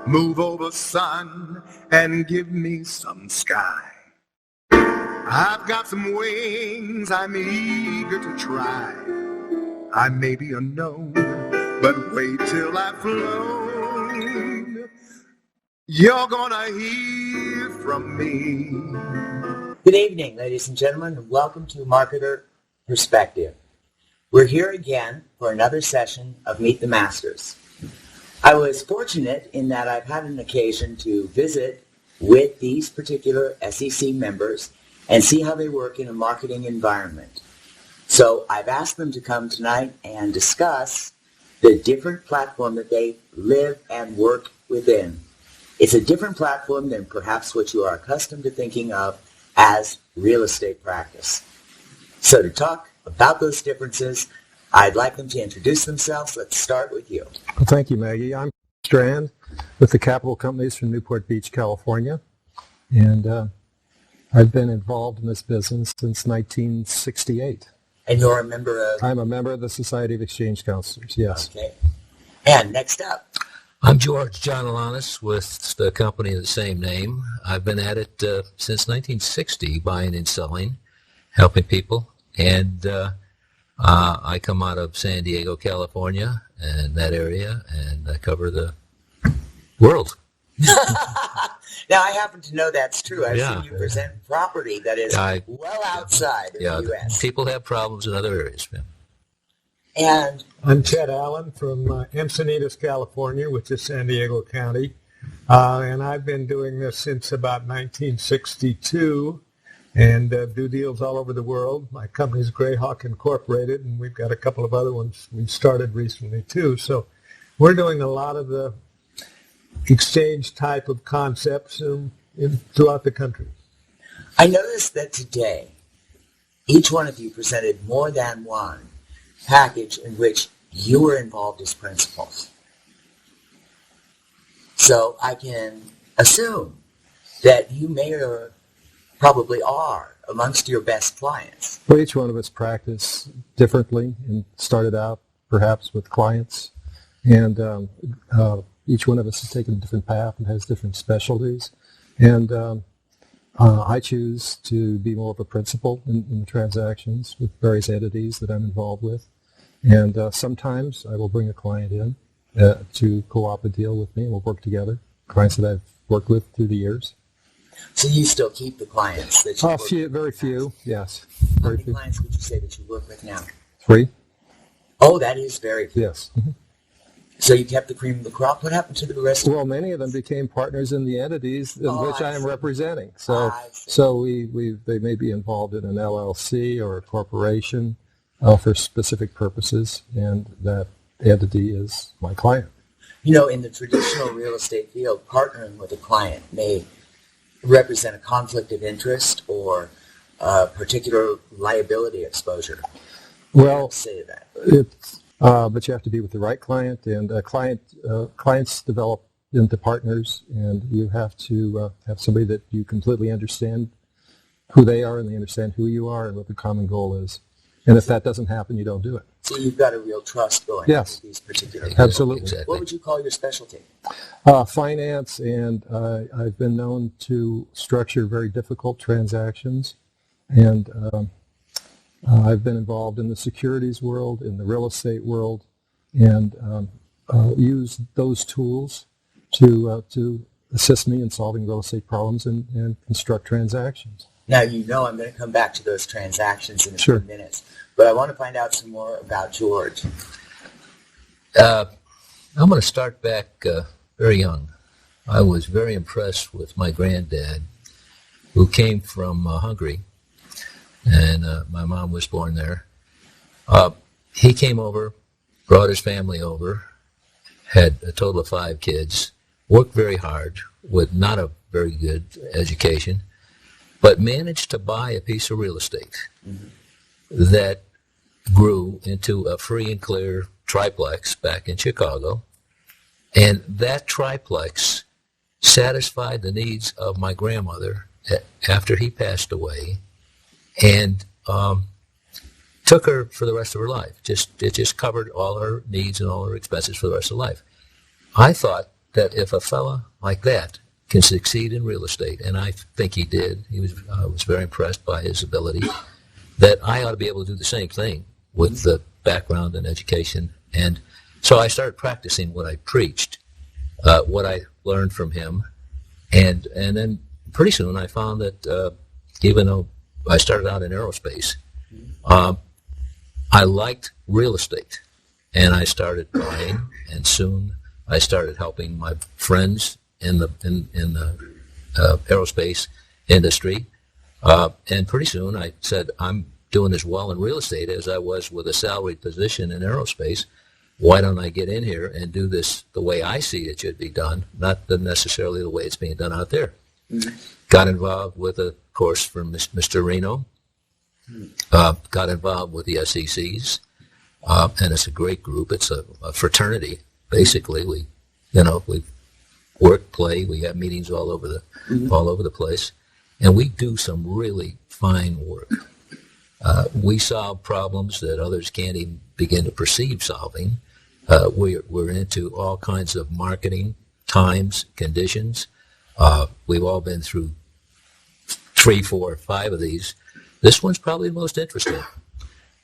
Move over, sun, and give me some sky. I've got some wings I'm eager to try. I may be unknown, but wait till I've flown. You're gonna hear from me. Good evening, ladies and gentlemen, and welcome to Marketer Perspective. We're here again for another session of Meet the Masters. I was fortunate in that I've had an occasion to visit with these particular SEC members and see how they work in a marketing environment. So I've asked them to come tonight and discuss the different platform that they live and work within. It's a different platform than perhaps what you are accustomed to thinking of as real estate practice. So to talk about those differences, I'd like them to introduce themselves. Let's start with you. Well, thank you, Maggie. I'm Strand with the Capital Companies from Newport Beach, California. And I've been involved in this business since 1968. And you're a member of? I'm a member of the Society of Exchange Counselors, yes. Okay. And next up? I'm George John Alanis with the company of the same name. I've been at it since 1960, buying and selling, helping people. And I come out of San Diego, California, and that area, and I cover the world. Now, I happen to know that's true. I've Yeah. seen you present property that is well outside of the U.S. People have problems in other areas, man. And I'm Chet Allen from Encinitas, California, which is San Diego County. And I've been doing this since about 1962 and do deals all over the world. My company's Greyhawk Incorporated, and we've got a couple of other ones we've started recently too. So we're doing a lot of the exchange type of concepts throughout the country. I noticed that today, each one of you presented more than one package in which you were involved as principals. So I can assume that you may or probably are amongst your best clients. Well, each one of us practice differently and started out perhaps with clients. And each one of us has taken a different path and has different specialties. And I choose to be more of a principal in the transactions with various entities that I'm involved with. And sometimes I will bring a client in to co-op a deal with me, and we'll work together. Clients that I've worked with through the years. So you still keep the clients that you work with? Very few, yes. How Very many few. clients would you say that you work with now? 3? Oh, that is very few. Yes. Mm-hmm. So you kept the cream of the crop. What happened to the rest of Well, many of them became partners in the entities in which I am representing. So, I they may be involved in an LLC or a corporation for specific purposes, and that entity is my client. You know, in the traditional real estate field, partnering with a client may represent a conflict of interest or a particular liability exposure. Well, say that. But you have to be with the right client, and clients develop into partners, and you have to have somebody that you completely understand who they are, and they understand who you are and what the common goal is. And if that doesn't happen, you don't do it. So you've got a real trust going Yes. with these particular Absolutely. Exactly. What would you call your specialty? Finance, and I've been known to structure very difficult transactions, and I've been involved in the securities world, in the real estate world, and use those tools to assist me in solving real estate problems and construct transactions. Now, you know I'm going to come back to those transactions in a Sure. few minutes, but I want to find out some more about George. I'm going to start back very young. I was very impressed with my granddad, who came from Hungary, and my mom was born there. He came over, brought his family over, had a total of 5 kids, worked very hard with not a very good education, but managed to buy a piece of real estate that grew into a free and clear triplex back in Chicago. And that triplex satisfied the needs of my grandmother after he passed away, and took her for the rest of her life. It just covered all her needs and all her expenses for the rest of life. I thought that if a fella like that can succeed in real estate, and I think he did, I was very impressed by his ability, that I ought to be able to do the same thing with the background and education. And so I started practicing what I preached, what I learned from him, and then pretty soon I found that even though I started out in aerospace, I liked real estate, and I started buying, and soon I started helping my friends in the aerospace industry, and pretty soon I said, I'm doing as well in real estate as I was with a salaried position in aerospace. Why don't I get in here and do this the way I see it should be done, not necessarily the way it's being done out there? Mm-hmm. Got involved with a course from Mr. Reno. Got involved with the SECs, and it's a great group. It's a fraternity, basically. We work, play. We have meetings all over the place, and we do some really fine work. We solve problems that others can't even begin to perceive solving. We're into all kinds of marketing, times, conditions. We've all been through 3, 4, 5 of these. This one's probably the most interesting,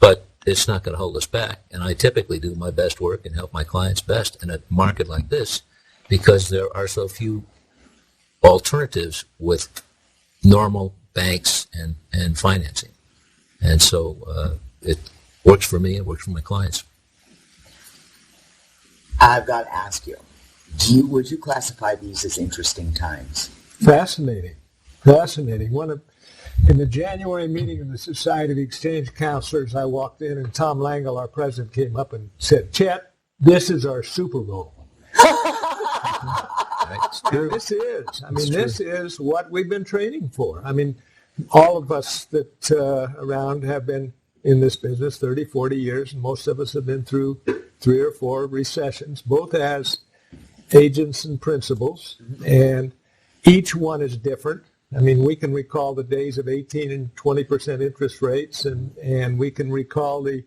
but it's not going to hold us back. And I typically do my best work and help my clients best in a market like this because there are so few alternatives with normal banks and financing. And so it works for me, it works for my clients. I've got to ask you, would you classify these as interesting times? Fascinating. In the January meeting of the Society of Exchange Counselors, I walked in and Tom Langle, our president, came up and said, Chet, this is our Super Bowl. It's true. This is what we've been training for. I mean, all of us that around have been in this business 30, 40 years, and most of us have been through 3 or 4 recessions, both as agents and principals, and each one is different. I mean, we can recall the days of 18 and 20% interest rates, and we can recall the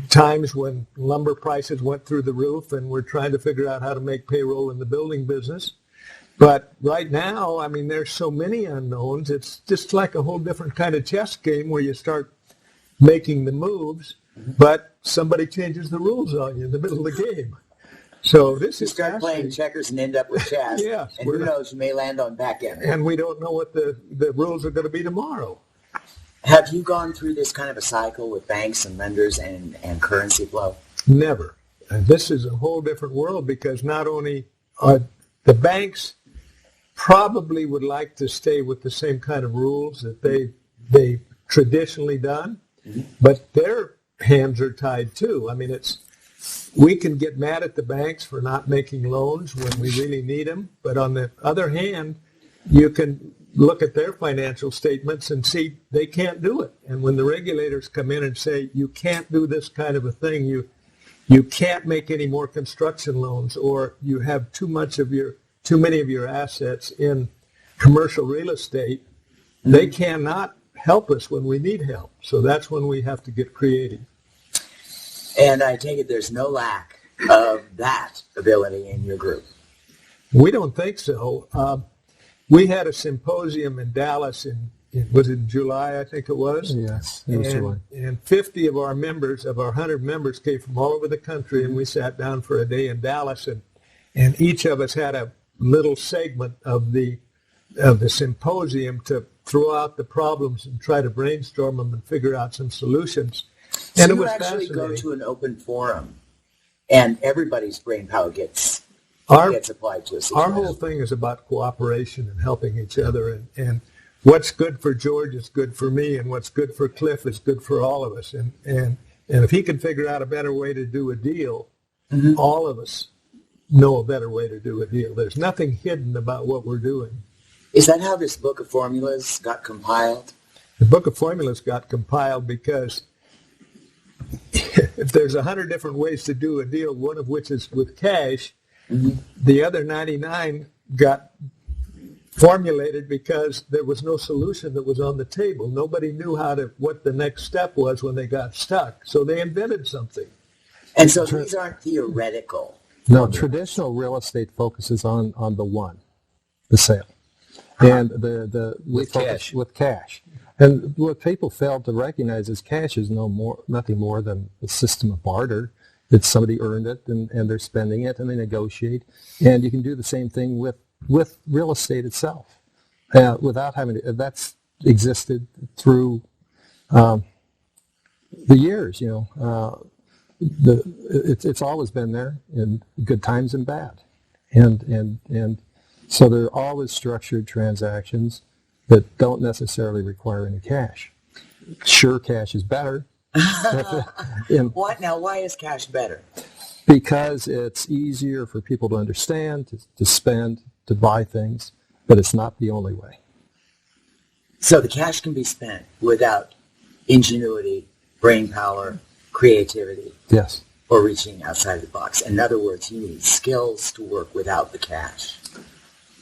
times when lumber prices went through the roof and we're trying to figure out how to make payroll in the building business. But right now, I mean, there's so many unknowns. It's just like a whole different kind of chess game where you start making the moves, but somebody changes the rules on you in the middle of the game. So this is start playing checkers and end up with chess. Yeah, and who knows, you may land on back end. And we don't know what the rules are going to be tomorrow. Have you gone through this kind of a cycle with banks and lenders and currency flow? Never. And this is a whole different world because not only are the banks probably would like to stay with the same kind of rules that they've traditionally done, but their hands are tied too. I mean, we can get mad at the banks for not making loans when we really need them, but on the other hand, you can look at their financial statements and see they can't do it. And when the regulators come in and say, you can't do this kind of a thing, you can't make any more construction loans, or you have too many of your assets in commercial real estate, they cannot help us when we need help. So that's when we have to get creative. And I take it there's no lack of that ability in your group. We don't think so. We had a symposium in Dallas was it in July, I think it was? Yes, it was July. And 50 of our members, of our 100 members, came from all over the country, and we sat down for a day in Dallas, and each of us had a little segment of the symposium to throw out the problems and try to brainstorm them and figure out some solutions. So and it you was actually go fascinating. to an open forum, and everybody's brain power gets applied to a situation. Our whole thing is about cooperation and helping each other, and what's good for George is good for me, and what's good for Cliff is good for all of us. And if he can figure out a better way to do a deal, all of us know a better way to do a deal. There's nothing hidden about what we're doing. Is that how this book of formulas got compiled? The book of formulas got compiled because if there's 100 different ways to do a deal, one of which is with cash, the other 99 got formulated because there was no solution that was on the table. Nobody knew what the next step was when they got stuck. So they invented something. And so these aren't theoretical. No, traditional real estate focuses on the sale. And we focus cash. with cash. And what people fail to recognize is cash is nothing more than a system of barter. It's somebody earned it and they're spending it and they negotiate. And you can do the same thing with real estate itself without having to. That's existed through the years. It's always been there in good times and bad, and so there are always structured transactions that don't necessarily require any cash. Sure, cash is better. What now? Why is cash better? Because it's easier for people to understand, to spend, to buy things, but it's not the only way. So the cash can be spent without ingenuity, brain power, creativity, Yes, or reaching outside the box. In other words, you need skills to work without the cash.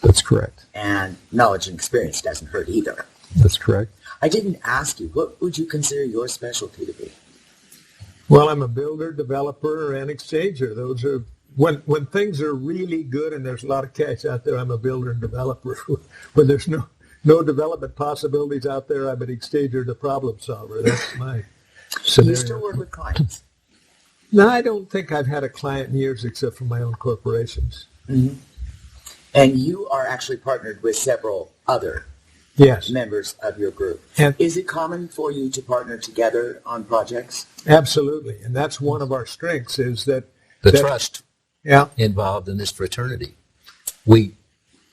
that's correct. And knowledge and experience doesn't hurt either. That's correct. I didn't ask you, what would you consider your specialty to be? Well, I'm a builder, developer, and exchanger. Those are when things are really good and there's a lot of cash out there. I'm a builder and developer. When there's no development possibilities out there, I'm an exchanger, the problem solver. That's my Do scenario. you still work with clients? No, I don't think I've had a client in years except for my own corporations. Mm-hmm. And you are actually partnered with several other Yes, members of your group. And- Is it common for you to partner together on projects? absolutely. And that's one of our strengths is that The that- trust Yeah. involved in this fraternity.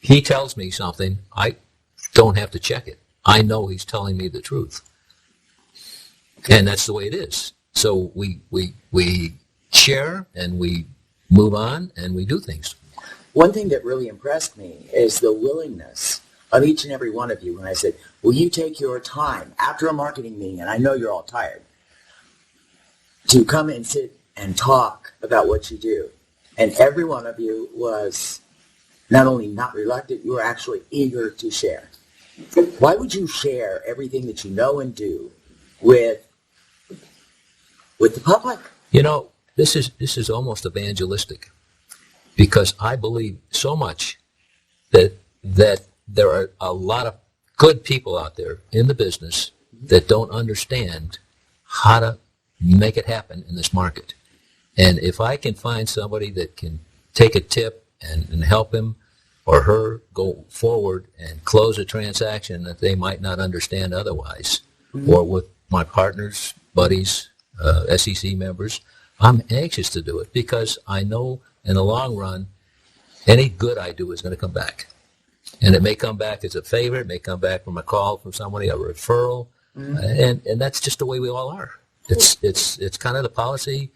He tells me something, I don't have to check it. I know he's telling me the truth. And that's the way it is. So we share and we move on and we do things. One thing that really impressed me is the willingness of each and every one of you when I said, will you take your time after a marketing meeting, and I know you're all tired, to come and sit and talk about what you do. And every one of you was not only not reluctant, you were actually eager to share. Why would you share everything that you know and do with the public? This is almost evangelistic because I believe so much that there are a lot of good people out there in the business that don't understand how to make it happen in this market. And if I can find somebody that can take a tip and help him or her go forward and close a transaction that they might not understand otherwise, or with my partners, buddies, SEC members, I'm anxious to do it because I know in the long run, any good I do is going to come back. And it may come back as a favor, it may come back from a call from somebody, a referral, and that's just the way we all are. It's kind of the policy,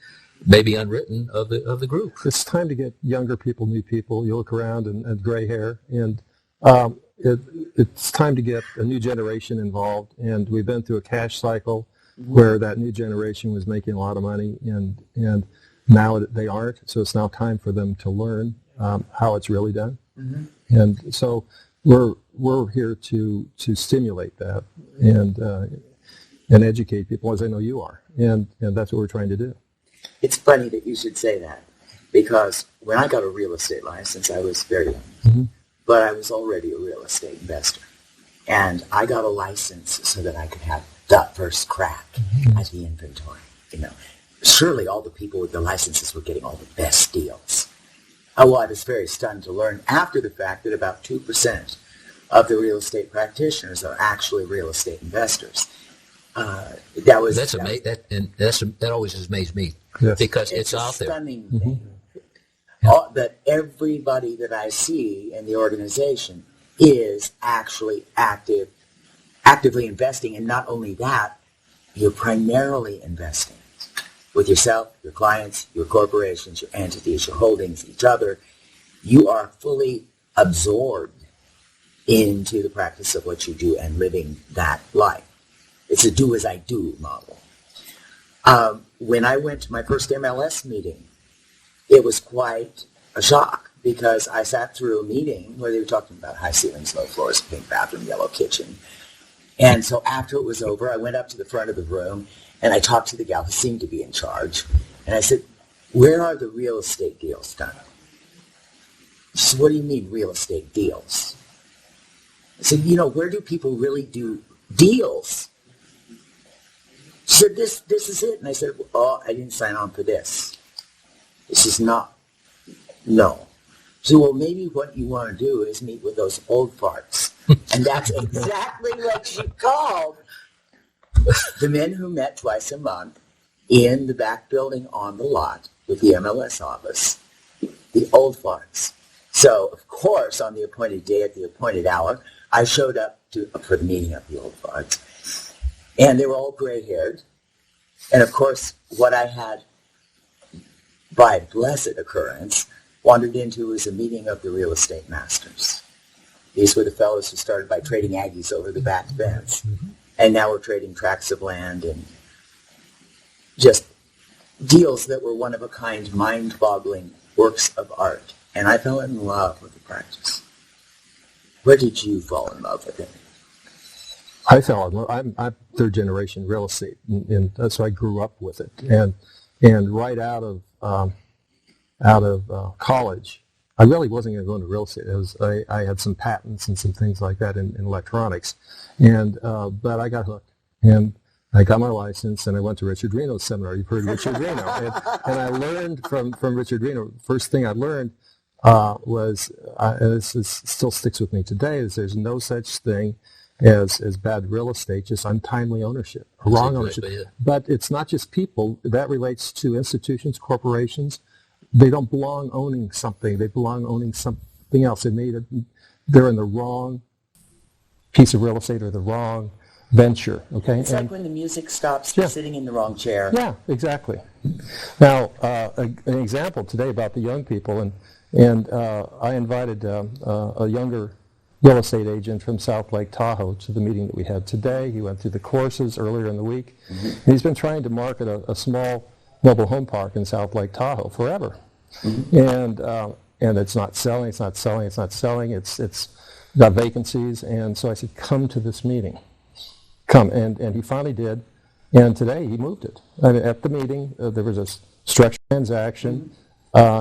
maybe unwritten, of the group. It's time to get younger people, new people. You look around and gray hair, and it's time to get a new generation involved. And we've been through a cash cycle where that new generation was making a lot of money, and now they aren't. So it's now time for them to learn how it's really done. Mm-hmm. And so we're here to stimulate that and educate people, as I know you are, and that's what we're trying to do. It's funny that you should say that, because when I got a real estate license, I was very young, but I was already a real estate investor. And I got a license so that I could have the first crack at the inventory. Surely all the people with the licenses were getting all the best deals. Well, I was very stunned to learn after the fact that about 2% of the real estate practitioners are actually real estate investors. That always has amazed me, yes, because it's out there. Stunning thing. That everybody that I see in the organization is actually actively investing, and not only that, you're primarily investing with yourself, your clients, your corporations, your entities, your holdings, each other. You are fully absorbed into the practice of what you do and living that life. It's a do as I do model. When I went to my first MLS meeting, it was quite a shock, because I sat through a meeting where they were talking about high ceilings, low floors, pink bathroom, yellow kitchen. And so after it was over, I went up to the front of the room and I talked to the gal who seemed to be in charge. And I said, Where are the real estate deals done? So what do you mean real estate deals? I said, where do people really do deals? She said, this is it. And I said, oh, I didn't sign on for this. This is not, no. So, well, maybe what you want to do is meet with those old farts. And that's exactly what she called the men who met twice a month in the back building on the lot with the MLS office, the old farts. So, of course, on the appointed day at the appointed hour, I showed up for the meeting of the old farts. And they were all gray-haired. And, of course, what I had, by blessed occurrence, wandered into was a meeting of the real estate masters. These were the fellows who started by trading Aggies over the back fence. And now we're trading tracts of land and just deals that were one-of-a-kind, mind-boggling works of art. And I fell in love with the practice. Where did you fall in love with it? I fell in love. I'm third generation real estate, and so I grew up with it. And right out of college, I really wasn't going to go into real estate. I had some patents and some things like that in electronics, but I got hooked, and I got my license, and I went to Richard Reno's seminar. You've heard of Richard Reno, and I learned from Richard Reno. First thing I learned was, this still sticks with me today, is there's no such thing as bad real estate, just untimely ownership, or wrong ownership. But it's not just people. That relates to institutions, corporations. They don't belong owning something. They belong owning something else. They're in the wrong piece of real estate or the wrong venture. Okay. It's like when the music stops, sitting in the wrong chair. Yeah, exactly. Now, an example today about the young people, and I invited a younger real estate agent from South Lake Tahoe to the meeting that we had today. He went through the courses earlier in the week. And he's been trying to market a small mobile home park in South Lake Tahoe forever. And it's not selling, it's got vacancies. And so I said, come to this meeting. Come. And he finally did. And today he moved it. I mean, at the meeting, there was a structured transaction.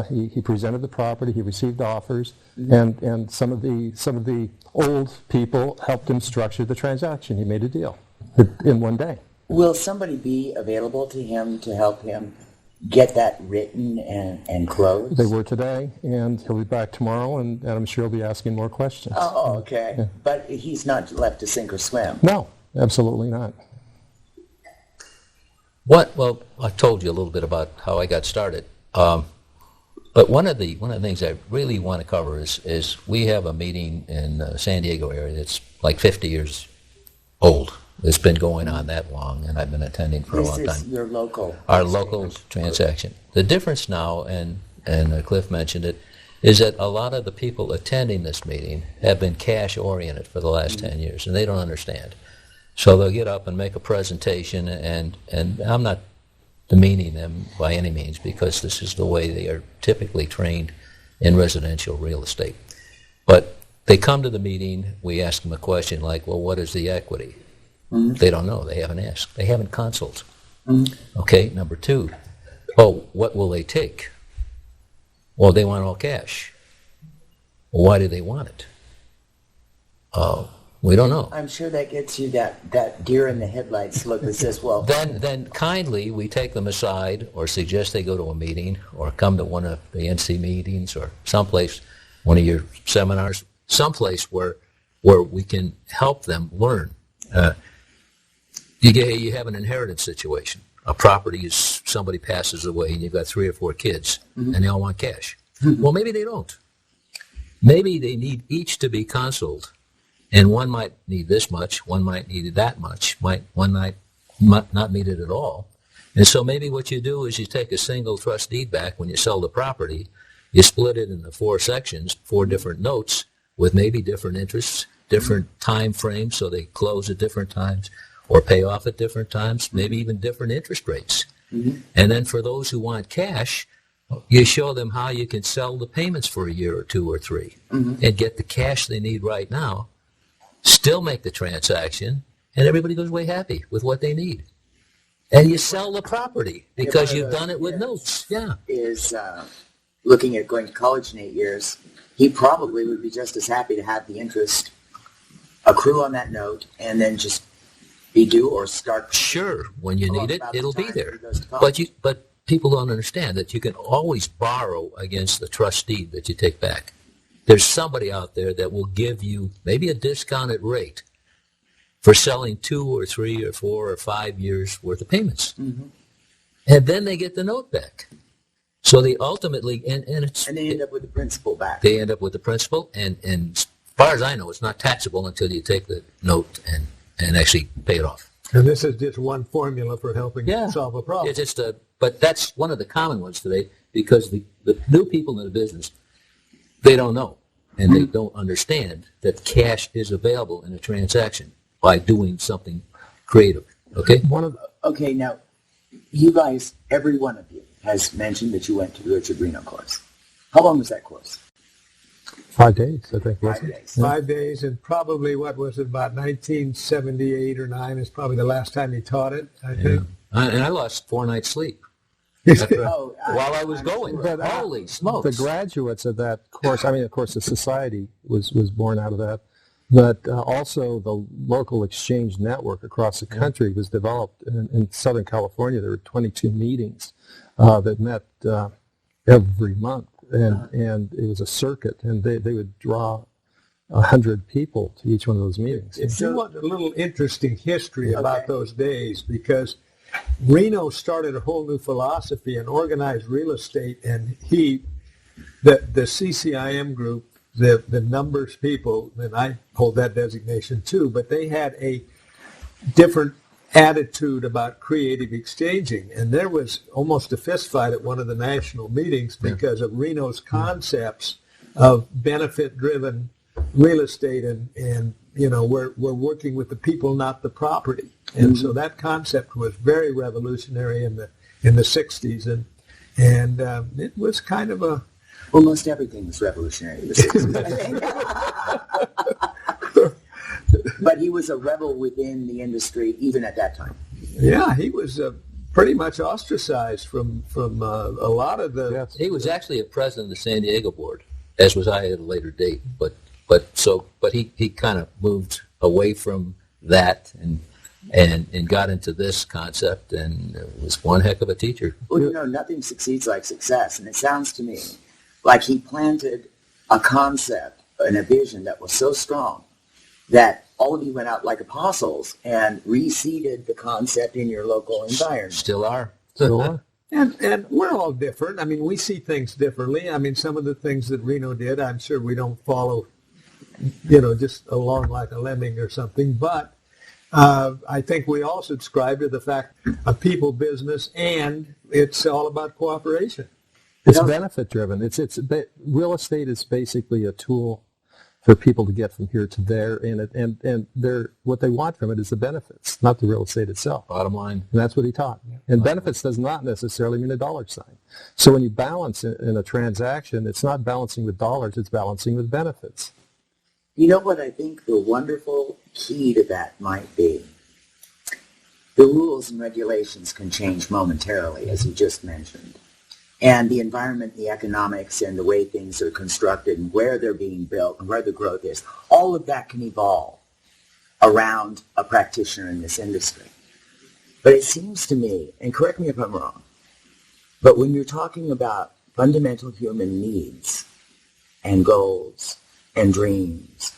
He presented the property. He received offers, and some of the old people helped him structure the transaction. He made a deal in one day. Will somebody be available to him to help him get that written and closed? They were today, and he'll be back tomorrow, and I'm sure he'll be asking more questions. Oh, okay. Yeah. But he's not left to sink or swim. No, absolutely not. Well, I told you a little bit about how I got started. But one of the things I really want to cover is we have a meeting in the San Diego area that's like 50 years old. It's been going on that long, and I've been attending for a long time. This is your local. Our local transaction. The difference now, and Cliff mentioned it, is that a lot of the people attending this meeting have been cash-oriented for the last 10 years, and they don't understand. So they'll get up and make a presentation, and I'm not demeaning them by any means, because this is the way they are typically trained in residential real estate. But they come to the meeting, we ask them a question like, well, what is the equity? They don't know. They haven't asked. They haven't consulted. Okay, number two, what will they take? Well, they want all cash. Well, why do they want it? We don't know. I'm sure that gets you that deer in the headlights look that says, well... Then kindly we take them aside or suggest they go to a meeting or come to one of the NC meetings or someplace, one of your seminars, someplace where we can help them learn. You have an inheritance situation. A property is somebody passes away and you've got 3 or 4 kids and they all want cash. Well, maybe they don't. Maybe they need each to be consulted. And one might need this much, one might need that much, one might not need it at all. And so maybe what you do is you take a single trust deed back when you sell the property, you split it into 4 sections, 4 different notes with maybe different interests, different time frames, so they close at different times or pay off at different times, maybe even different interest rates. And then for those who want cash, you show them how you can sell the payments for a year or 2 or 3 and get the cash they need right now, still make the transaction, and everybody goes away happy with what they need. And you sell the property because If one you've of those done it with kids notes. Yeah. Is looking at going to college in 8 years, he probably would be just as happy to have the interest accrue on that note and then just be due or start. Sure, when you need it, About the it'll be time there. he goes to college. But people don't understand that you can always borrow against the trust deed that you take back. There's somebody out there that will give you maybe a discounted rate for selling 2 or 3 or 4 or 5 years worth of payments. Mm-hmm. And then they get the note back. So they ultimately, and they end up with the principal back. They end up with the principal, and as far as I know, it's not taxable until you take the note and actually pay it off. And this is just one formula for helping solve a problem. It's just but that's one of the common ones today because the new people in the business, they don't know and they don't understand that cash is available in a transaction by doing something creative. Okay? Okay, now, you guys, every one of you, has mentioned that you went to the Richard Reno course. How long was that course? 5 days, I think. 5 days. 5 days, and probably, what was it, about 1978 or 9 is probably the last time he taught it, I think. And I lost 4 nights sleep while I was going. But, Holy smokes. The graduates of that course, I mean, of course, the society was born out of that, but also the local exchange network across the country was developed. In Southern California, there were 22 meetings that met every month, and it was a circuit, and they would draw 100 people to each one of those meetings. If you want a little interesting history about those days, because Reno started a whole new philosophy and organized real estate, and the CCIM group, the numbers people, and I hold that designation too, but they had a different attitude about creative exchanging, and there was almost a fist fight at one of the national meetings because of Reno's concepts of benefit-driven real estate, and we're working with the people, not the property, and so that concept was very revolutionary in the 60s, and it was kind of a almost everything was revolutionary in the 60s, I think. But he was a rebel within the industry even at that time. Yeah, he was pretty much ostracized from a lot of the... Yes. He was actually a president of the San Diego board, as was I at a later date. But he kind of moved away from that and got into this concept and was one heck of a teacher. Well, nothing succeeds like success, and it sounds to me like he planted a concept and a vision that was so strong that all of you went out like apostles and reseeded the concept in your local environment. Still are. And we're all different. I mean, we see things differently. I mean, some of the things that Reno did, I'm sure we don't follow, just along like a lemming or something. But I think we all subscribe to the fact of people business, and it's all about cooperation. It's benefit driven. Real estate is basically a tool for people to get from here to there, and what they want from it is the benefits, not the real estate itself. Bottom line. And that's what he taught. And benefits does not necessarily mean a dollar sign. So when you balance in a transaction, it's not balancing with dollars, it's balancing with benefits. You know what I think the wonderful key to that might be? The rules and regulations can change momentarily, as you just mentioned. And the environment, the economics, and the way things are constructed, and where they're being built, and where the growth is, all of that can evolve around a practitioner in this industry. But it seems to me, and correct me if I'm wrong, but when you're talking about fundamental human needs and goals and dreams,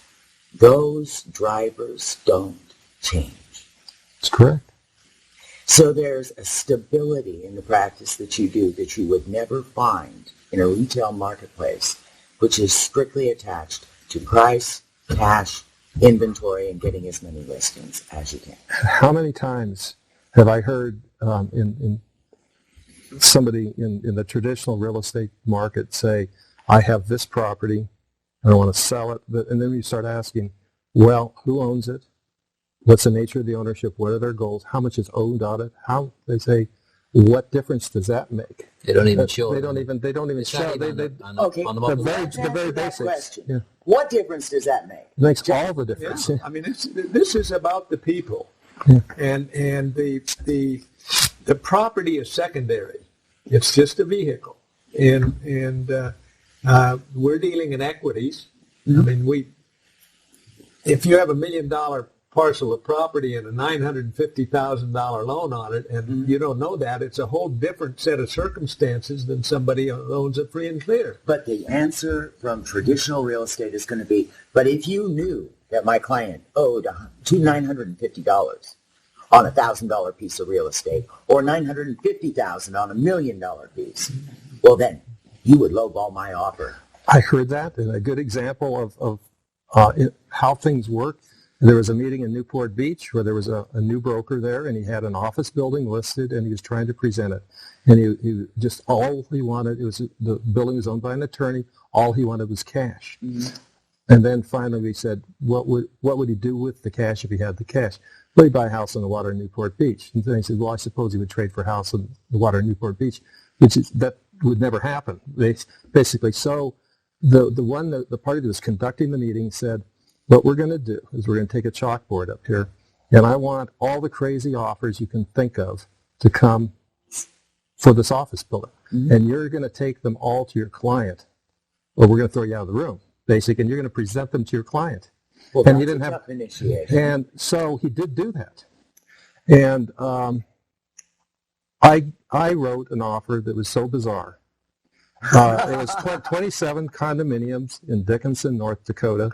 those drivers don't change. That's correct. So there's a stability in the practice that you do that you would never find in a retail marketplace, which is strictly attached to price, cash, inventory, and getting as many listings as you can. How many times have I heard in somebody in the traditional real estate market say, I have this property, I don't want to sell it, and then you start asking, well, who owns it? What's the nature of the ownership? What are their goals? How much is owed on it? They say, what difference does that make? They don't even show. They don't even show. Okay. On the But mobile. the very basics. Question. Yeah. What difference does that make? It makes all the difference. Yeah. I mean, this is about the people, and the the property is secondary. It's just a vehicle. And we're dealing in equities. I mean, if you have $1 million parcel of property and a $950,000 loan on it, and you don't know that, it's a whole different set of circumstances than somebody who owns it free and clear. But the answer from traditional real estate is going to be, but if you knew that my client owed $950 on a $1,000 piece of real estate, or $950,000 on $1 million piece, well then, you would lowball my offer. I heard that, and a good example of how things work. There was a meeting in Newport Beach where there was a new broker there, and he had an office building listed, and he was trying to present it. And he just, all he wanted, the building was owned by an attorney, all he wanted was cash. And then finally we said, what would he do with the cash if he had the cash? Well, he'd buy a house on the water in Newport Beach. And then he said, well, I suppose he would trade for a house on the water in Newport Beach, that would never happen. Basically, so the party that was conducting the meeting said, what we're going to do is we're going to take a chalkboard up here, and I want all the crazy offers you can think of to come for this office building. And you're going to take them all to your client, or we're going to throw you out of the room, basically, and you're going to present them to your client. Well, and that's he didn't a have tough initiation. And so he did do that. And I wrote an offer that was so bizarre. It was 27 condominiums in Dickinson, North Dakota,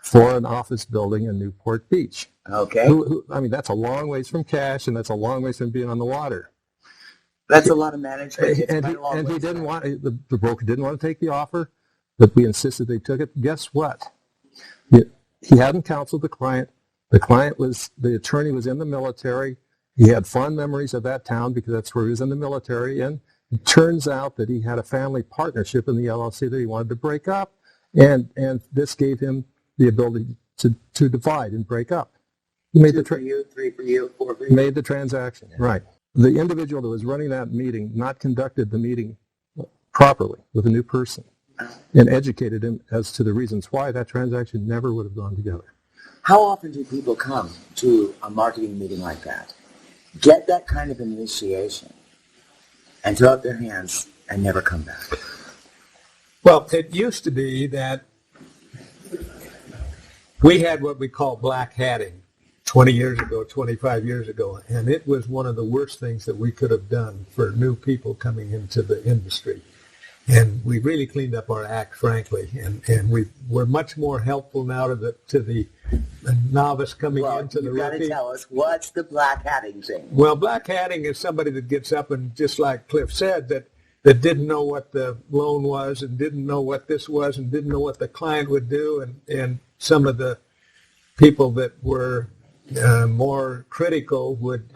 for an office building in Newport Beach. Okay. I mean, that's a long ways from cash, and that's a long ways from being on the water. That's a lot of management. It's And quite a long he way didn't from want, the broker didn't want to take the offer, but we insisted they took it. Guess what? He hadn't counseled the client. The attorney was in the military. He had fond memories of that town because that's where he was in the military. And it turns out that he had a family partnership in the LLC that he wanted to break up. And this gave him the ability to divide and break up. He made 2 for you, 3 for you, 4 for you. made the transaction, right. The individual that was running that meeting not conducted the meeting properly with a new person and educated him as to the reasons why that transaction never would have gone together. How often do people come to a marketing meeting like that, get that kind of initiation, and throw up their hands and never come back? Well, it used to be that we had what we call black hatting 20 years ago, 25 years ago, and it was one of the worst things that we could have done for new people coming into the industry. And we really cleaned up our act, frankly, and we're much more helpful now to the novice coming into the rookie. You've got to tell us, what's the black hatting thing? Well, black hatting is somebody that gets up and, just like Cliff said, that didn't know what the loan was and didn't know what this was and didn't know what the client would do, and some of the people that were more critical would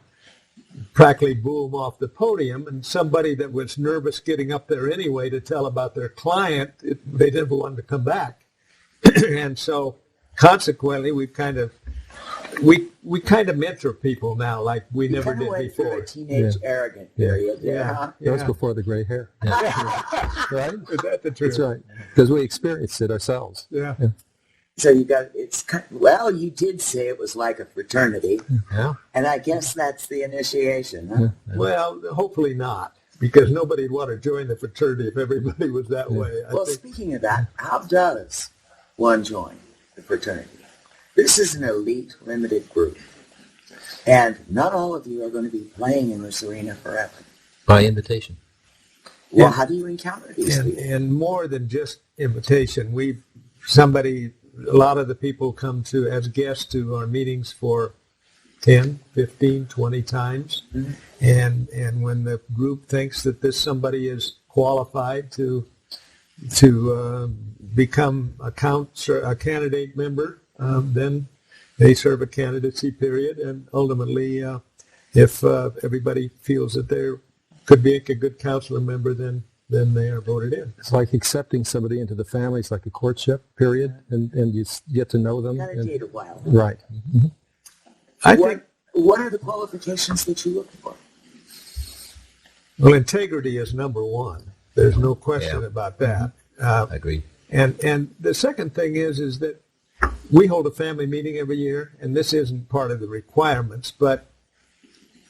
practically boo them off the podium, and somebody that was nervous getting up there anyway to tell about their client, they never wanted to come back. And so consequently, we kind of mentor people now like we never did before. A teenage arrogant period. Yeah. That was before the gray hair. Right? Is that the truth? That's right. Because we experienced it ourselves. Yeah. So you did say it was like a fraternity, Yeah. and I guess that's the initiation, huh? Yeah. Well, hopefully not, because nobody would want to join the fraternity if everybody was that way. Well, speaking of that, how does one join the fraternity? This is an elite, limited group, and not all of you are going to be playing in this arena forever. By invitation. Well, how do you encounter these people? And more than just invitation, a lot of the people come as guests to our meetings for 10, 15, 20 times. Mm-hmm. And when the group thinks that somebody is qualified to become a candidate member, then they serve a candidacy period. And ultimately, if everybody feels that they could be a good counselor member, then they are voted in. It's like accepting somebody into the family. It's like a courtship period, and you get to know them. Got to date a while. Right. Mm-hmm. What are the qualifications that you look for? Well, integrity is number one. There's no question about that. Agreed. And the second thing is that we hold a family meeting every year, and this isn't part of the requirements, but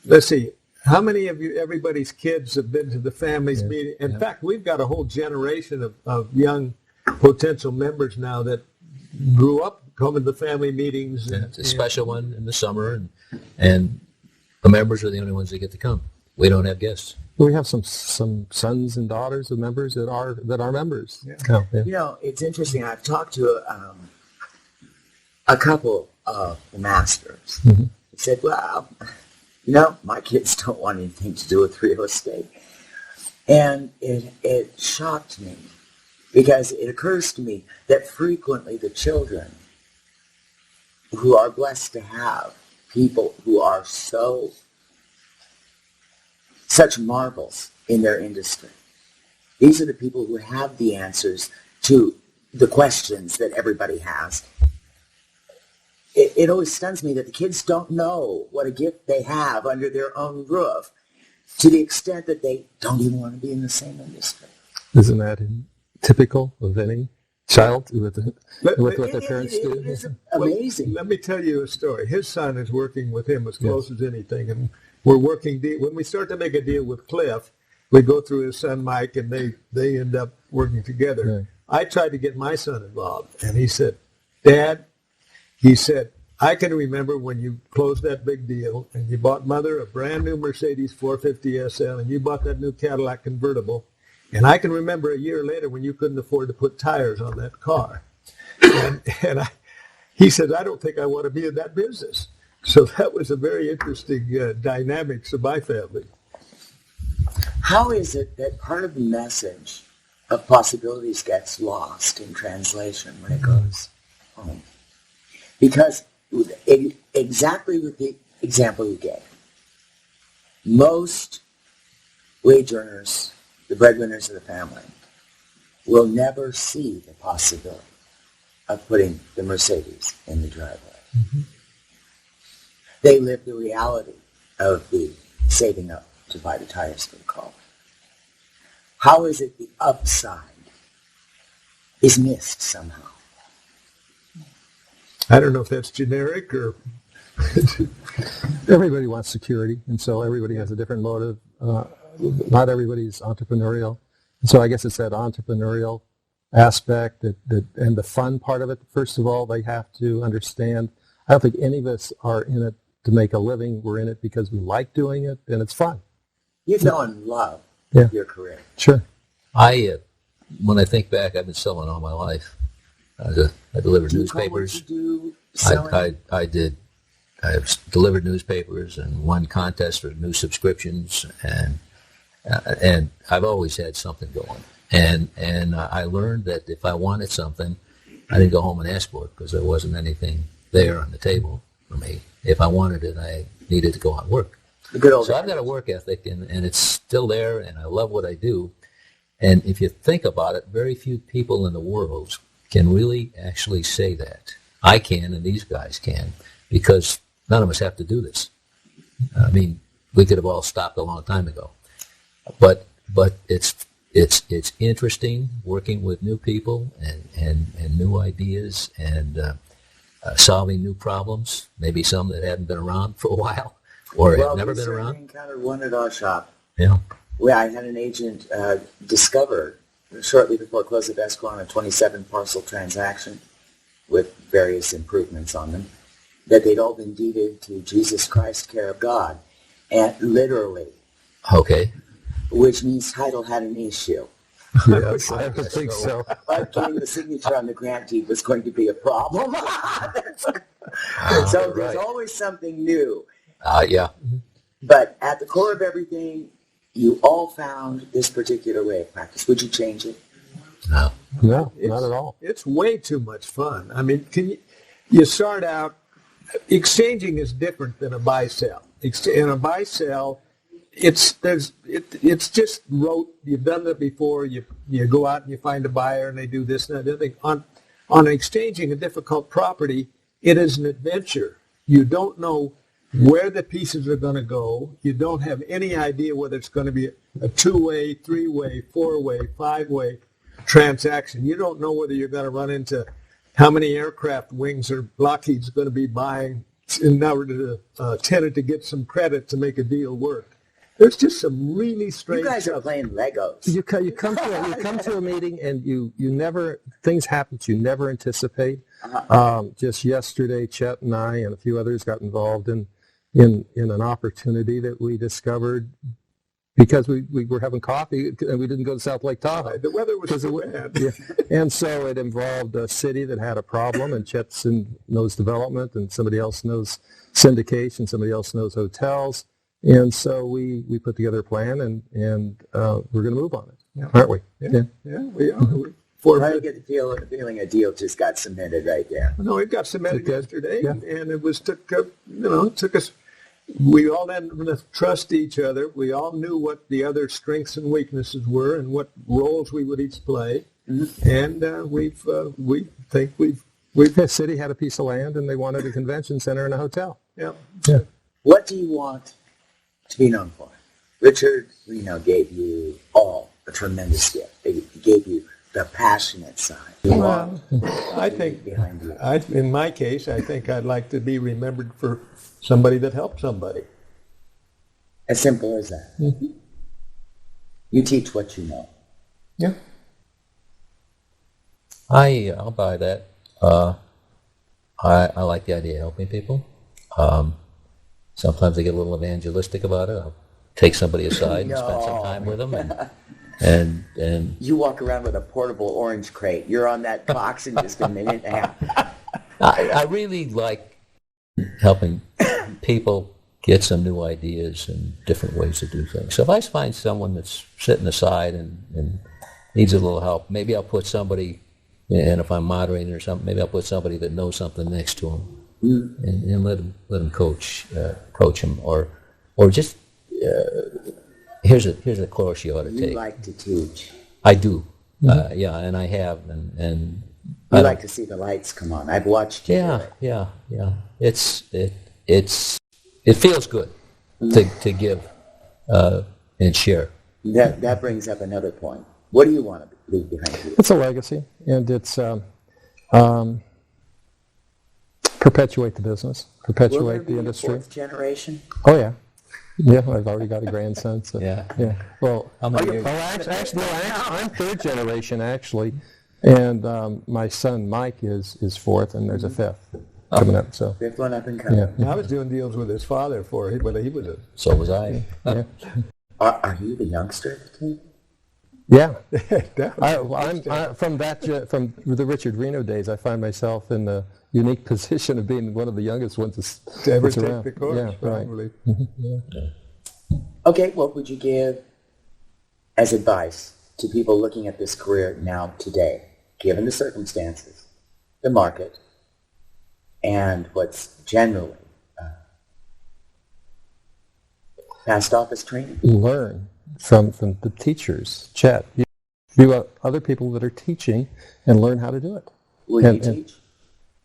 let's see. How many of you, everybody's kids have been to the families Yeah, meeting? In yeah. fact, we've got a whole generation of young potential members now that grew up coming to the family meetings. Yeah, it's a special one in the summer, and the members are the only ones that get to come. We don't have guests. We have some sons and daughters of members that are members. Yeah. Oh, yeah. You know, it's interesting. I've talked to a couple of the masters. Mm-hmm. They said, well, you know, my kids don't want anything to do with real estate. And it shocked me because it occurs to me that frequently the children who are blessed to have people who are such marvels in their industry, these are the people who have the answers to the questions that everybody has. It always stuns me that the kids don't know what a gift they have under their own roof to the extent that they don't even want to be in the same industry. Isn't that typical of any child with what their parents do? It is amazing. Let me tell you a story. His son is working with him as close as anything, and we're working. When we start to make a deal with Cliff, we go through his son Mike, and they end up working together. Right. I tried to get my son involved, and he said, Dad, he said, I can remember when you closed that big deal and you bought Mother a brand new Mercedes 450 SL and you bought that new Cadillac convertible. And I can remember a year later when you couldn't afford to put tires on that car. He said, I don't think I want to be in that business. So that was a very interesting dynamics of my family. How is it that part of the message of possibilities gets lost in translation when it goes home? Because exactly with the example you gave, most wage earners, the breadwinners of the family, will never see the possibility of putting the Mercedes in the driveway. Mm-hmm. They live the reality of the saving up to buy the tires for the car. How is it the upside is missed somehow? I don't know if that's generic or... Everybody wants security, and so everybody has a different motive. Not everybody's entrepreneurial. And so I guess it's that entrepreneurial aspect and the fun part of it. First of all, they have to understand. I don't think any of us are in it to make a living. We're in it because we like doing it, and it's fun. You fell in love Yeah. with your career. Sure. When I think back, I've been selling all my life. I delivered Do you newspapers. call what you do selling? I did. I've delivered newspapers and won contests for new subscriptions, and I've always had something going. And I learned that if I wanted something, I didn't go home and ask for it because there wasn't anything there on the table for me. If I wanted it, I needed to go out and work. The good old So I've got a work ethic, and it's still there, and I love what I do. And if you think about it, very few people in the world can really actually say that. I can, and these guys can, because none of us have to do this. I mean, we could have all stopped a long time ago. But it's interesting working with new people and new ideas and solving new problems, maybe some that haven't been around for a while or have never been around. We encountered one at our shop. Yeah. Where I had an agent discover shortly before close of escrow on a 27-parcel transaction with various improvements on them that they'd all been deeded to Jesus Christ, care of God, and literally, Okay. which means title had an issue. Yes, I would think so. But getting the signature on the grant deed was going to be a problem. So there's right. always something new. Yeah. But at the core of everything, you all found this particular way of practice. Would you change it? No. No, not at all. It's way too much fun. I mean, you start out, exchanging is different than a buy-sell. In a buy-sell, it's just rote. You've done it before. You go out and you find a buyer and they do this and that. The other thing. On exchanging a difficult property, it is an adventure. You don't know where the pieces are going to go. You don't have any idea whether it's going to be a two-way, three-way, four-way, five-way transaction. You don't know whether you're going to run into how many aircraft wings or Lockheed's going to be buying in order to tenant to get some credit to make a deal work. There's just some really strange You guys are stuff. playing Legos. You come to a meeting and you never, things happen that you never anticipate. Just yesterday, Chet and I and a few others got involved in an opportunity that we discovered because we were having coffee and we didn't go to South Lake Tahoe. The weather was so bad. Yeah. And so it involved a city that had a problem, and Chet knows development, and somebody else knows syndication, somebody else knows hotels. And so we put together a plan, and we're going to move on it, aren't we? Yeah, we are. I get the feeling a deal just got cemented right there. No, it got cemented yesterday, Yeah. and it took us. We all had to trust each other. We all knew what the other strengths and weaknesses were, and what roles we would each play. Mm-hmm. And we think we've. The city had a piece of land, and they wanted a convention center and a hotel. Yeah. What do you want to be known for? Richard Reno gave you all a tremendous gift. He gave you the passionate side. Well, I think, behind you. in my case, I think I'd like to be remembered for somebody that helped somebody. As simple as that. Mm-hmm. You teach what you know. Yeah. I'll buy that. I like the idea of helping people. Sometimes I get a little evangelistic about it. I'll take somebody aside and spend some time with them, and You walk around with a portable orange crate. You're on that box in just a minute and a half. I really like helping people get some new ideas and different ways to do things. So if I find someone that's sitting aside and needs a little help, maybe I'll put somebody, and if I'm moderating or something, maybe I'll put somebody that knows something next to them and let them coach them, or just here's a course you ought to take. You like to teach. I do, yeah, and I have, and You like to see the lights come on. I've watched you. yeah. It feels good to give and share. That brings up another point. What do you want to leave behind you? It's a legacy, and it's perpetuate the business, Will there perpetuate be the a industry. fourth generation? Oh yeah, I've already got a grandson. So, Yeah. Well, How many years? actually, I'm third generation actually, and my son Mike is fourth, and there's a fifth coming up. So Fifth one up and coming. yeah. I was doing deals with his father but he was a... So was I. Yeah. Are you the youngster of the team? Yeah. Definitely. I'm from the Richard Reno days. I find myself in the unique position of being one of the youngest ones to ever that's take around. the course, Yeah, right. probably. Okay, what would you give as advice to people looking at this career now today, given the circumstances, the market, and what's generally past office training? Learn from the teachers. Chet, you other people that are teaching and learn how to do it. Will you teach?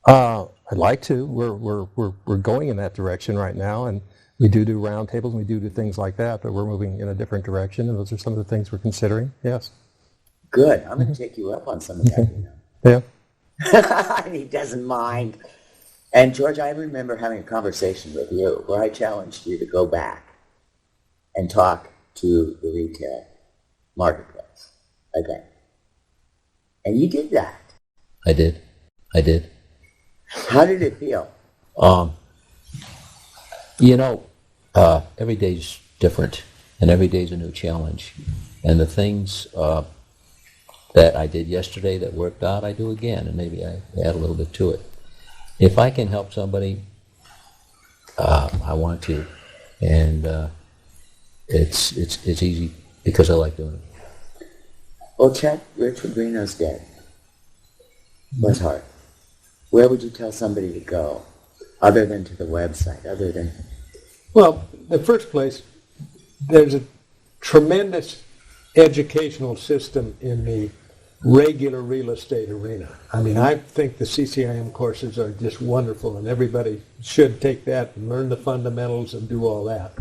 I'd like to. We're going in that direction right now, and we do roundtables and we do things like that. But we're moving in a different direction, and those are some of the things we're considering. Yes. Good. I'm going to take you up on some of that. Yeah. He doesn't mind. And George, I remember having a conversation with you where I challenged you to go back and talk to the retail marketplace again. And you did that. I did. How did it feel? Every day's different, and every day's a new challenge. And the things that I did yesterday that worked out, I do again, and maybe I add a little bit to it. If I can help somebody, I want to, and it's easy because I like doing it. Well, Chet, Richard Reno's dead. Bless heart. Where would you tell somebody to go, other than to the website, other than... Well, in the first place, there's a tremendous educational system in the regular real estate arena. I mean, I think the CCIM courses are just wonderful, and everybody should take that and learn the fundamentals and do all that.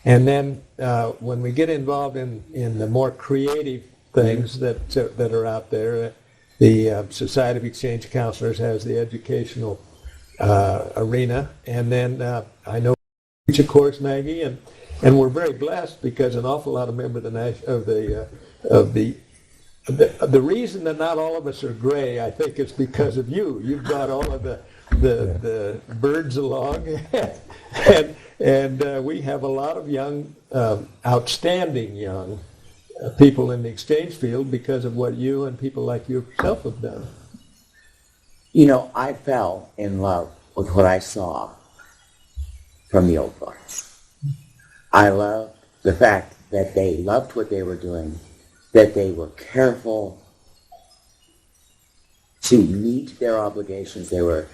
And then when we get involved in the more creative things that are out there, the Society of Exchange Counselors has the educational arena, and then I know you teach a course, Maggie, and And we're very blessed because an awful lot of members of the reason that not all of us are gray, I think, is because of you. You've brought all of the birds along, and we have a lot of young, outstanding young people in the exchange field because of what you and people like yourself have done. You know, I fell in love with what I saw from the old folks. I loved the fact that they loved what they were doing, that they were careful to meet their obligations. They were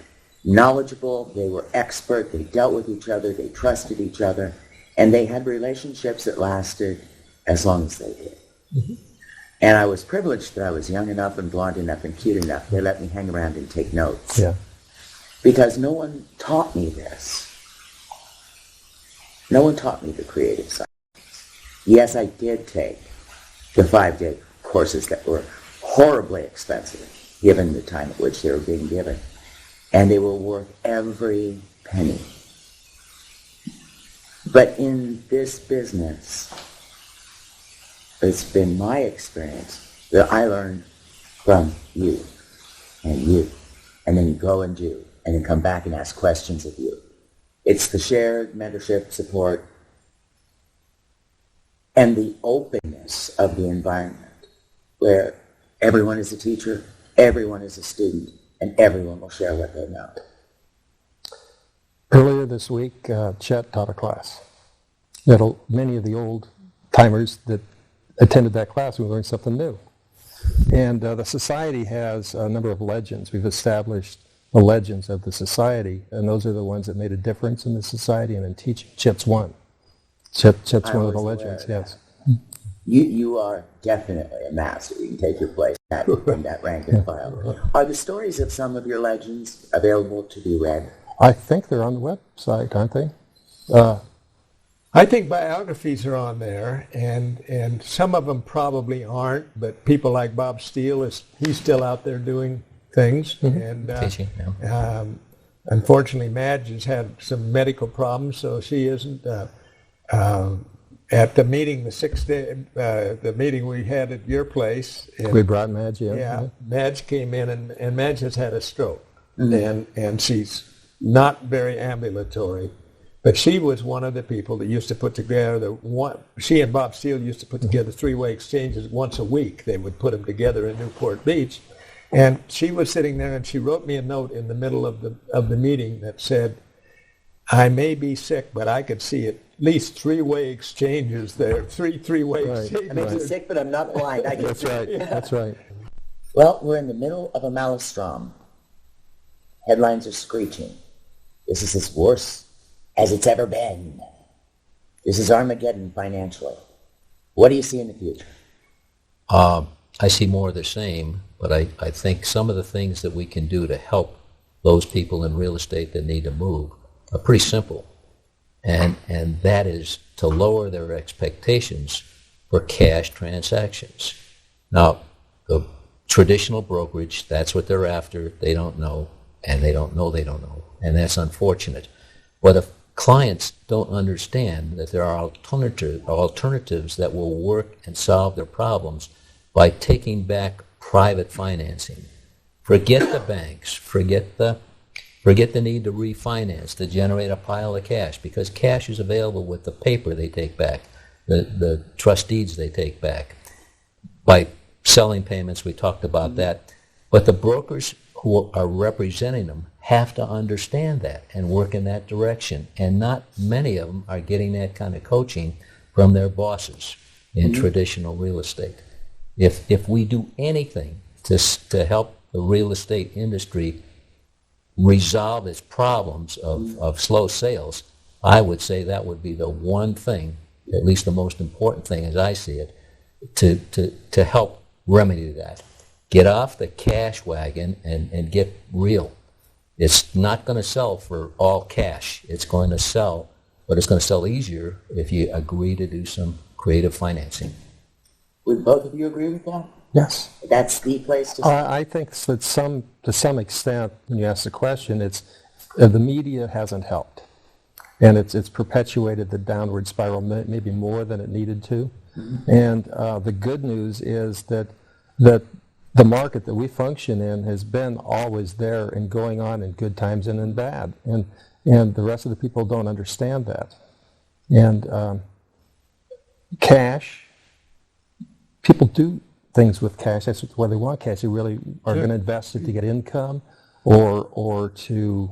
knowledgeable, they were expert, they dealt with each other, they trusted each other, and they had relationships that lasted as long as they did. Mm-hmm. And I was privileged that I was young enough and blonde enough and cute enough. They let me hang around and take notes. Yeah. Because no one taught me this. No one taught me the creative side. Yes, I did take the 5-day courses that were horribly expensive, given the time at which they were being given. And they were worth every penny. But in this business, it's been my experience that I learned from you, and then you go and do, and then come back and ask questions of you. It's the shared mentorship, support, and the openness of the environment where everyone is a teacher, everyone is a student, and everyone will share what they know. Earlier this week, Chet taught a class. Many of the old timers that attended that class, we learned something new. And the society has a number of legends. We've established the legends of the society, and those are the ones that made a difference in the society and in teaching. Chet's one. Chet's one of the legends, yes. You are definitely a master. You can take your place in that rank and file. Are the stories of some of your legends available to be read? I think they're on the website, aren't they? I think biographies are on there, and some of them probably aren't, but people like Bob Steele, he's still out there doing things. Mm-hmm. And teaching, yeah. Unfortunately, Madge has had some medical problems, so she isn't at the meeting, the meeting we had at your place. We brought Madge in. Yeah, Madge came in, and Madge has had a stroke, mm-hmm. and she's not very ambulatory. But she was one of the people that used to put together she and Bob Steele used to put together 3-way exchanges once a week. They would put them together in Newport Beach. And she was sitting there, and she wrote me a note in the middle of the meeting that said, I may be sick, but I could see at least 3-way exchanges there, three-way exchanges. I may be sick, but I'm not blind. I can That's see. right. That's right. Well, we're in the middle of a maelstrom. Headlines are screeching. This is as worse as it's ever been. This is Armageddon financially. What do you see in the future? I see more of the same, but I think some of the things that we can do to help those people in real estate that need to move are pretty simple. And that is to lower their expectations for cash transactions. Now, the traditional brokerage, that's what they're after. They don't know, and they don't know they don't know. And that's unfortunate. But if clients don't understand that there are alternatives that will work and solve their problems by taking back private financing. Forget the banks. Forget the need to refinance to generate a pile of cash, because cash is available with the paper they take back, the trust deeds they take back. By selling payments, we talked about that. But the brokers who are representing them have to understand that and work in that direction. And not many of them are getting that kind of coaching from their bosses in traditional real estate. If we do anything to help the real estate industry resolve its problems of slow sales, I would say that would be the one thing, at least the most important thing as I see it, to help remedy that. Get off the cash wagon and get real. It's not going to sell for all cash. It's going to sell, but it's going to sell easier if you agree to do some creative financing. Would both of you agree with that? Yes. That's the place to start? I think that to some extent, when you ask the question, it's the media hasn't helped. and it's perpetuated the downward spiral maybe more than it needed to. And the good news is that the market that we function in has been always there and going on in good times and in bad, and the rest of the people don't understand that. And cash, people do things with cash. That's why they want cash. They really are going to invest it to get income, or to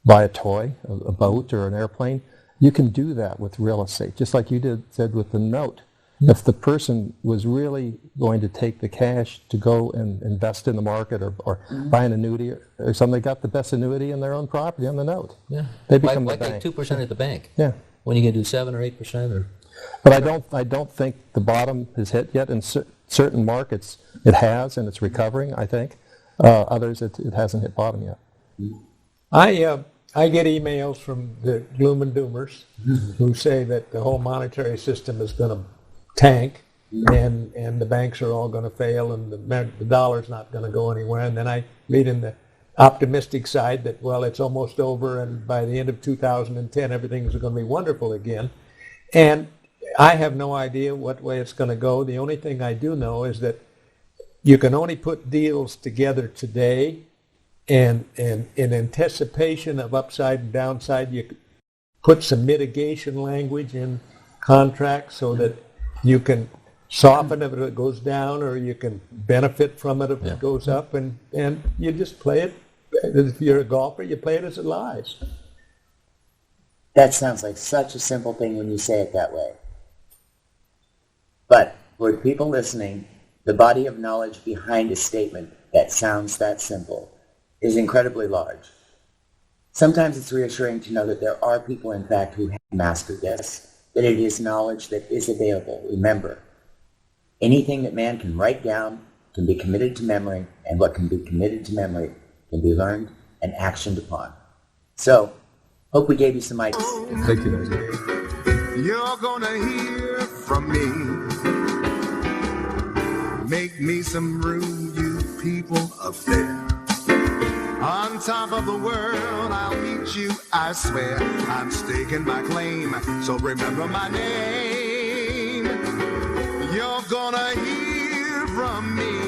buy a toy, a boat, or an airplane. You can do that with real estate, just like you said with the note. If the person was really going to take the cash to go and invest in the market, or buy an annuity or something, they got the best annuity in their own property on the note. Yeah. They become why the bank. take 2% at the bank? Yeah. When you can do 7 or 8%? Or But I don't think the bottom has hit yet. In certain markets, it has, and it's recovering, I think. Others, it hasn't hit bottom yet. I get emails from the gloom and doomers who say that the whole monetary system is going to tank, and the banks are all going to fail, and the dollar's not going to go anywhere. And then I read in the optimistic side that, well, it's almost over, and by the end of 2010, everything's going to be wonderful again. And I have no idea what way it's going to go. The only thing I do know is that you can only put deals together today, and in anticipation of upside and downside, you put some mitigation language in contracts so that you can soften it if it goes down, or you can benefit from it if it goes up, and you just play it. If you're a golfer, you play it as it lies. That sounds like such a simple thing when you say it that way. But for people listening, the body of knowledge behind a statement that sounds that simple is incredibly large. Sometimes it's reassuring to know that there are people, in fact, who have mastered this, that it is knowledge that is available. Remember, anything that man can write down can be committed to memory, and what can be committed to memory can be learned and actioned upon. So, hope we gave you some ideas. Thank you. You're gonna hear from me. Make me some room, you people up there. On top of the world, I'll meet you, I swear. I'm staking my claim, so remember my name. You're gonna hear from me.